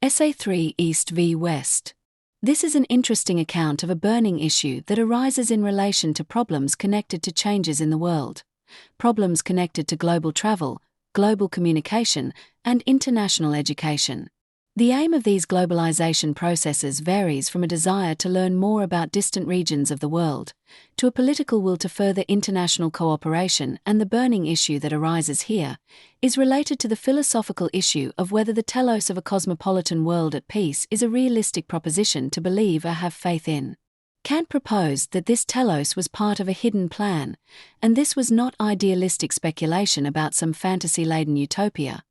Essay 3 East v West. This is an interesting account of a burning issue that arises in relation to problems connected to changes in the world, problems connected to global travel, global communication, and international education. The aim of these globalization processes varies from a desire to learn more about distant regions of the world, to a political will to further international cooperation, and the burning issue that arises here is related to the philosophical issue of whether the telos of a cosmopolitan world at peace is a realistic proposition to believe or have faith in. Kant proposed that this telos was part of a hidden plan, and this was not idealistic speculation about some fantasy-laden utopia,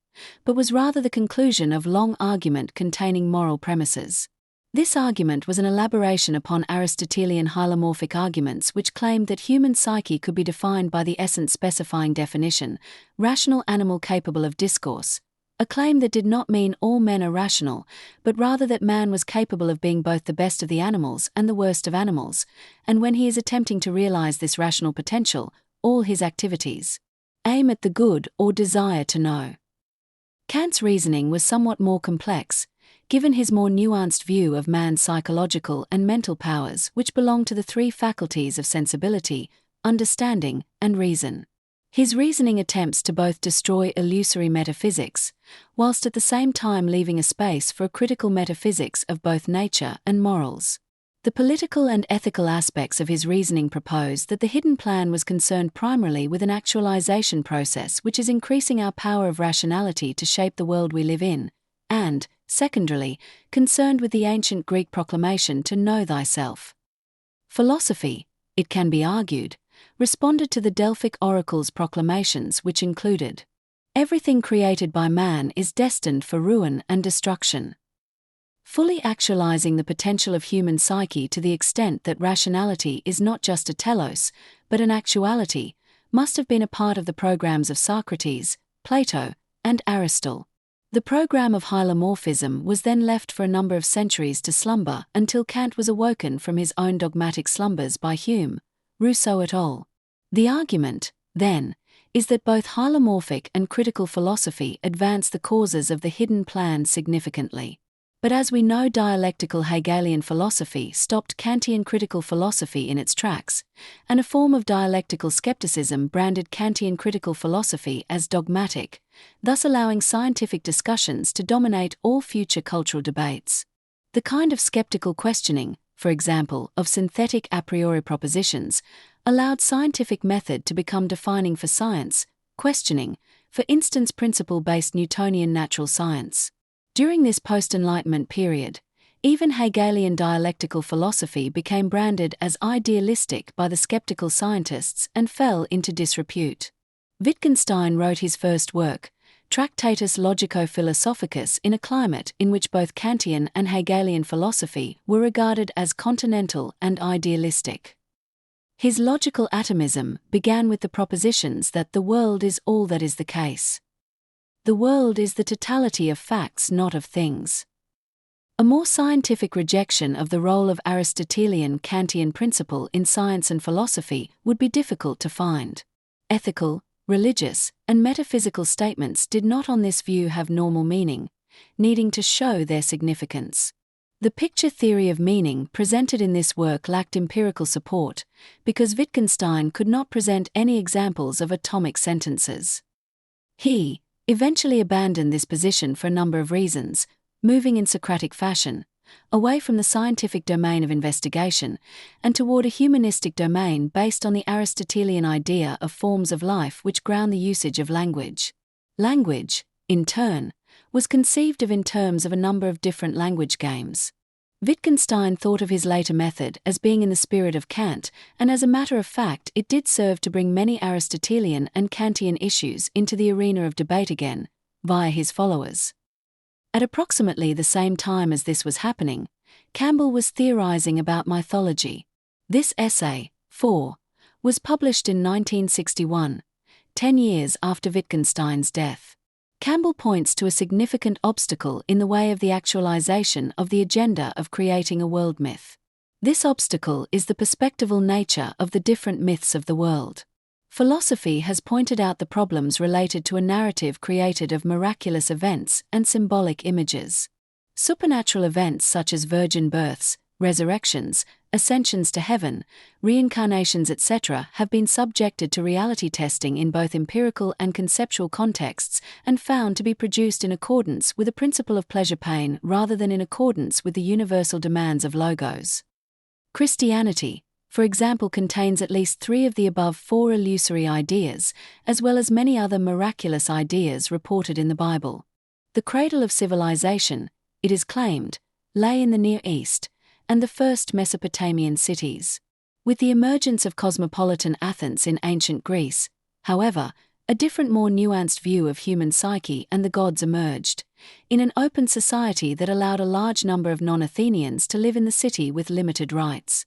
but was rather the conclusion of long argument containing moral premises. This argument was an elaboration upon Aristotelian hylomorphic arguments which claimed that human psyche could be defined by the essence-specifying definition, rational animal capable of discourse, a claim that did not mean all men are rational, but rather that man was capable of being both the best of the animals and the worst of animals, and when he is attempting to realize this rational potential, all his activities aim at the good or desire to know. Kant's reasoning was somewhat more complex, given his more nuanced view of man's psychological and mental powers which belong to the three faculties of sensibility, understanding, and reason. His reasoning attempts to both destroy illusory metaphysics, whilst at the same time leaving a space for a critical metaphysics of both nature and morals. The political and ethical aspects of his reasoning propose that the hidden plan was concerned primarily with an actualization process which is increasing our power of rationality to shape the world we live in, and, secondarily, concerned with the ancient Greek proclamation to know thyself. Philosophy, it can be argued, responded to the Delphic oracle's proclamations which included, "Everything created by man is destined for ruin and destruction." Fully actualizing the potential of human psyche to the extent that rationality is not just a telos, but an actuality, must have been a part of the programs of Socrates, Plato, and Aristotle. The program of hylomorphism was then left for a number of centuries to slumber until Kant was awoken from his own dogmatic slumbers by Hume, Rousseau et al. The argument, then, is that both hylomorphic and critical philosophy advance the causes of the hidden plan significantly. But as we know, dialectical Hegelian philosophy stopped Kantian critical philosophy in its tracks, and a form of dialectical skepticism branded Kantian critical philosophy as dogmatic, thus allowing scientific discussions to dominate all future cultural debates. The kind of skeptical questioning, for example, of synthetic a priori propositions, allowed scientific method to become defining for science, questioning, for instance, principle-based Newtonian natural science. During this post-Enlightenment period, even Hegelian dialectical philosophy became branded as idealistic by the skeptical scientists and fell into disrepute. Wittgenstein wrote his first work, Tractatus Logico-Philosophicus, in a climate in which both Kantian and Hegelian philosophy were regarded as continental and idealistic. His logical atomism began with the propositions that the world is all that is the case. The world is the totality of facts, not of things. A more scientific rejection of the role of Aristotelian Kantian principle in science and philosophy would be difficult to find. Ethical, religious, and metaphysical statements did not on this view have normal meaning, needing to show their significance. The picture theory of meaning presented in this work lacked empirical support, because Wittgenstein could not present any examples of atomic sentences. He eventually abandoned this position for a number of reasons, moving in Socratic fashion, away from the scientific domain of investigation, and toward a humanistic domain based on the Aristotelian idea of forms of life which ground the usage of language. Language, in turn, was conceived of in terms of a number of different language games. Wittgenstein thought of his later method as being in the spirit of Kant, and as a matter of fact it did serve to bring many Aristotelian and Kantian issues into the arena of debate again, via his followers. At approximately the same time as this was happening, Campbell was theorizing about mythology. This essay, 4, was published in 1961, 10 years after Wittgenstein's death. Campbell points to a significant obstacle in the way of the actualization of the agenda of creating a world myth. This obstacle is the perspectival nature of the different myths of the world. Philosophy has pointed out the problems related to a narrative created of miraculous events and symbolic images. Supernatural events such as virgin births, resurrections, ascensions to heaven, reincarnations, etc., have been subjected to reality testing in both empirical and conceptual contexts and found to be produced in accordance with a principle of pleasure-pain rather than in accordance with the universal demands of logos. Christianity, for example, contains at least 3 of the above 4 illusory ideas, as well as many other miraculous ideas reported in the Bible. The cradle of civilization, it is claimed, lay in the Near East, and the first Mesopotamian cities. With the emergence of cosmopolitan Athens in ancient Greece, however, a different, more nuanced view of human psyche and the gods emerged, in an open society that allowed a large number of non-Athenians to live in the city with limited rights.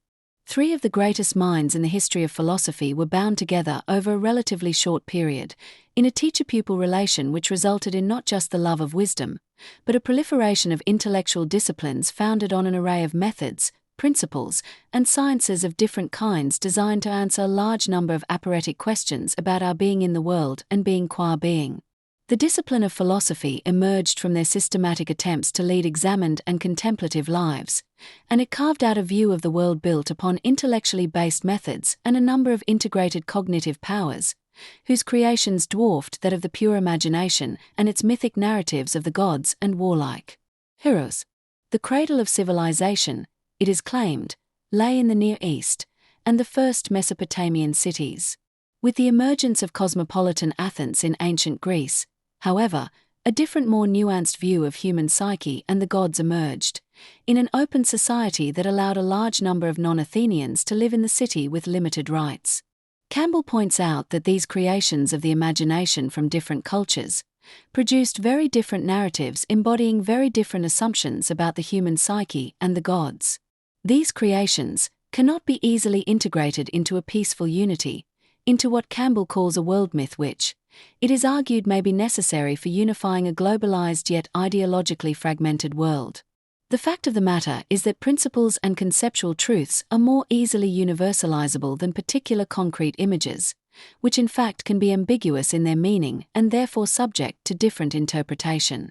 3 of the greatest minds in the history of philosophy were bound together over a relatively short period, in a teacher-pupil relation which resulted in not just the love of wisdom, but a proliferation of intellectual disciplines founded on an array of methods, principles, and sciences of different kinds designed to answer a large number of aporetic questions about our being in the world and being qua being. The discipline of philosophy emerged from their systematic attempts to lead examined and contemplative lives, and it carved out a view of the world built upon intellectually based methods and a number of integrated cognitive powers, whose creations dwarfed that of the pure imagination and its mythic narratives of the gods and warlike heroes. The cradle of civilization, it is claimed, lay in the Near East, and the first Mesopotamian cities. With the emergence of cosmopolitan Athens in ancient Greece, however, a different, more nuanced view of human psyche and the gods emerged, in an open society that allowed a large number of non-Athenians to live in the city with limited rights. Campbell points out that these creations of the imagination from different cultures produced very different narratives embodying very different assumptions about the human psyche and the gods. These creations cannot be easily integrated into a peaceful unity, into what Campbell calls a world myth which, it is argued, may be necessary for unifying a globalized yet ideologically fragmented world. The fact of the matter is that principles and conceptual truths are more easily universalizable than particular concrete images, which in fact can be ambiguous in their meaning and therefore subject to different interpretation.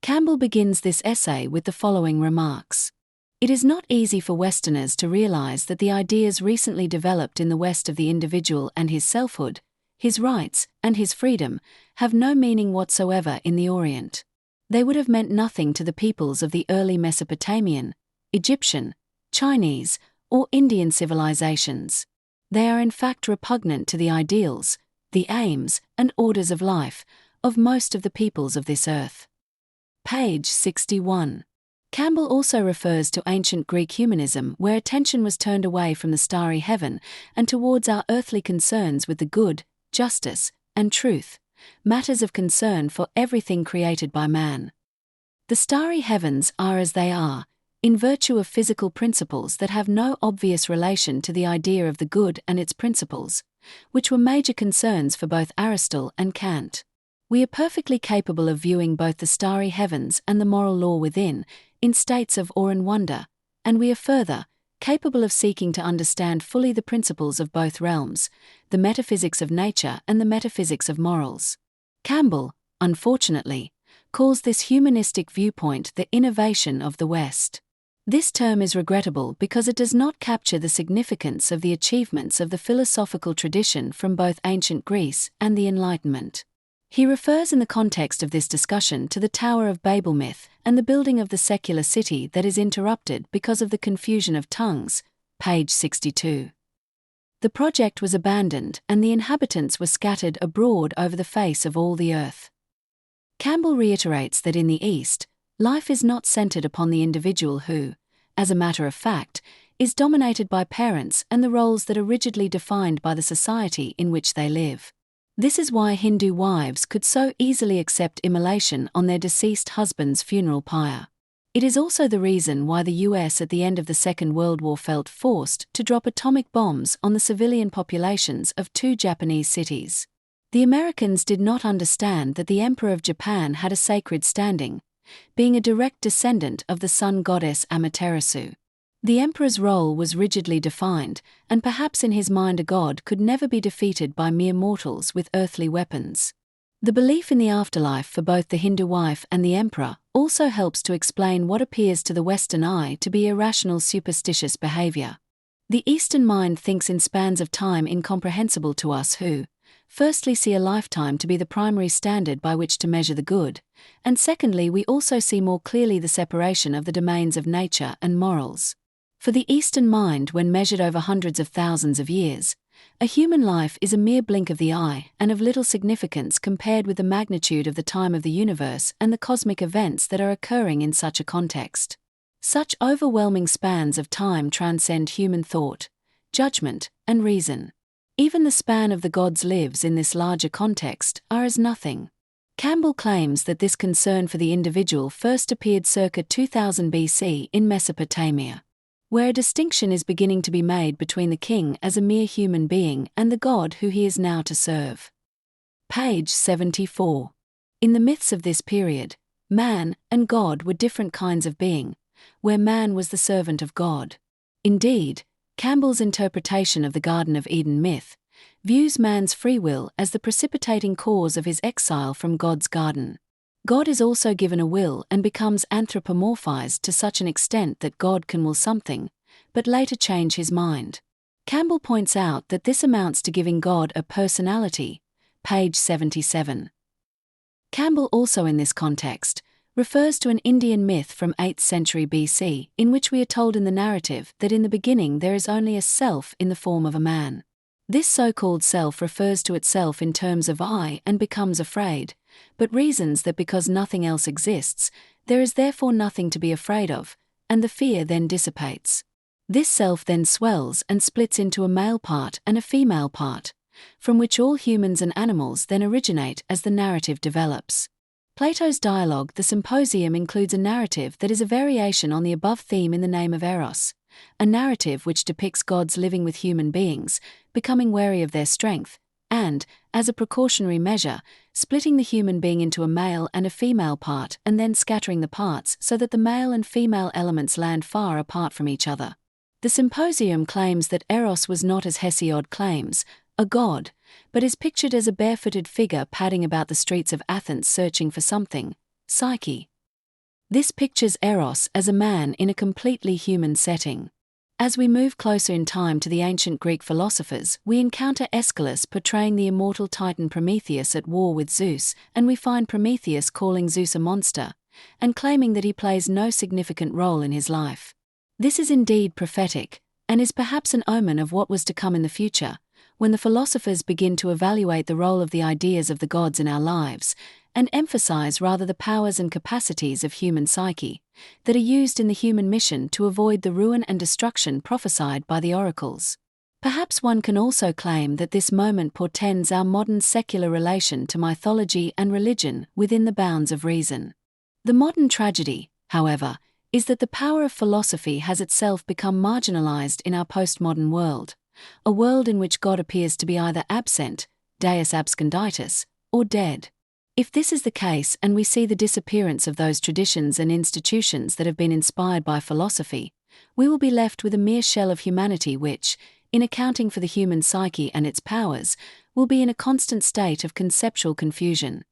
Campbell begins this essay with the following remarks. It is not easy for Westerners to realize that the ideas recently developed in the West of the individual and his selfhood, his rights, and his freedom, have no meaning whatsoever in the Orient. They would have meant nothing to the peoples of the early Mesopotamian, Egyptian, Chinese, or Indian civilizations. They are in fact repugnant to the ideals, the aims, and orders of life of most of the peoples of this earth. Page 61. Campbell also refers to ancient Greek humanism, where attention was turned away from the starry heaven and towards our earthly concerns with the good, justice, and truth, matters of concern for everything created by man. The starry heavens are as they are, in virtue of physical principles that have no obvious relation to the idea of the good and its principles, which were major concerns for both Aristotle and Kant. We are perfectly capable of viewing both the starry heavens and the moral law within, in states of awe and wonder, and we are further capable of seeking to understand fully the principles of both realms, the metaphysics of nature and the metaphysics of morals. Campbell, unfortunately, calls this humanistic viewpoint the innovation of the West. This term is regrettable because it does not capture the significance of the achievements of the philosophical tradition from both ancient Greece and the Enlightenment. He refers in the context of this discussion to the Tower of Babel myth and the building of the secular city that is interrupted because of the confusion of tongues, page 62. The project was abandoned and the inhabitants were scattered abroad over the face of all the earth. Campbell reiterates that in the East, life is not centered upon the individual who, as a matter of fact, is dominated by parents and the roles that are rigidly defined by the society in which they live. This is why Hindu wives could so easily accept immolation on their deceased husband's funeral pyre. It is also the reason why the US at the end of the Second World War felt forced to drop atomic bombs on the civilian populations of 2 Japanese cities. The Americans did not understand that the Emperor of Japan had a sacred standing, being a direct descendant of the sun goddess Amaterasu. The emperor's role was rigidly defined, and perhaps in his mind a god could never be defeated by mere mortals with earthly weapons. The belief in the afterlife for both the Hindu wife and the emperor also helps to explain what appears to the Western eye to be irrational superstitious behaviour. The Eastern mind thinks in spans of time incomprehensible to us who, firstly, see a lifetime to be the primary standard by which to measure the good, and secondly, we also see more clearly the separation of the domains of nature and morals. For the Eastern mind, when measured over hundreds of thousands of years, a human life is a mere blink of the eye and of little significance compared with the magnitude of the time of the universe and the cosmic events that are occurring in such a context. Such overwhelming spans of time transcend human thought, judgment, and reason. Even the span of the gods' lives in this larger context are as nothing. Campbell claims that this concern for the individual first appeared circa 2000 BC in Mesopotamia, where a distinction is beginning to be made between the king as a mere human being and the god who he is now to serve. Page 74. In the myths of this period, man and God were different kinds of being, where man was the servant of God. Indeed, Campbell's interpretation of the Garden of Eden myth views man's free will as the precipitating cause of his exile from God's garden. God is also given a will and becomes anthropomorphized to such an extent that God can will something, but later change his mind. Campbell points out that this amounts to giving God a personality. Page 77. Campbell also in this context refers to an Indian myth from 8th century BC in which we are told in the narrative that in the beginning there is only a self in the form of a man. This so-called self refers to itself in terms of I and becomes afraid, but reasons that because nothing else exists, there is therefore nothing to be afraid of, and the fear then dissipates. This self then swells and splits into a male part and a female part, from which all humans and animals then originate as the narrative develops. Plato's dialogue The Symposium includes a narrative that is a variation on the above theme in the name of Eros, a narrative which depicts gods living with human beings, becoming wary of their strength, and, as a precautionary measure, splitting the human being into a male and a female part and then scattering the parts so that the male and female elements land far apart from each other. The Symposium claims that Eros was not, as Hesiod claims, a god, but is pictured as a barefooted figure padding about the streets of Athens searching for something, Psyche. This pictures Eros as a man in a completely human setting. As we move closer in time to the ancient Greek philosophers, we encounter Aeschylus portraying the immortal Titan Prometheus at war with Zeus, and we find Prometheus calling Zeus a monster, and claiming that he plays no significant role in his life. This is indeed prophetic, and is perhaps an omen of what was to come in the future, when the philosophers begin to evaluate the role of the ideas of the gods in our lives, and emphasize rather the powers and capacities of human psyche, that are used in the human mission to avoid the ruin and destruction prophesied by the oracles. Perhaps one can also claim that this moment portends our modern secular relation to mythology and religion within the bounds of reason. The modern tragedy, however, is that the power of philosophy has itself become marginalized in our postmodern world, a world in which God appears to be either absent, deus absconditus, or dead. If this is the case and we see the disappearance of those traditions and institutions that have been inspired by philosophy, we will be left with a mere shell of humanity which, in accounting for the human psyche and its powers, will be in a constant state of conceptual confusion.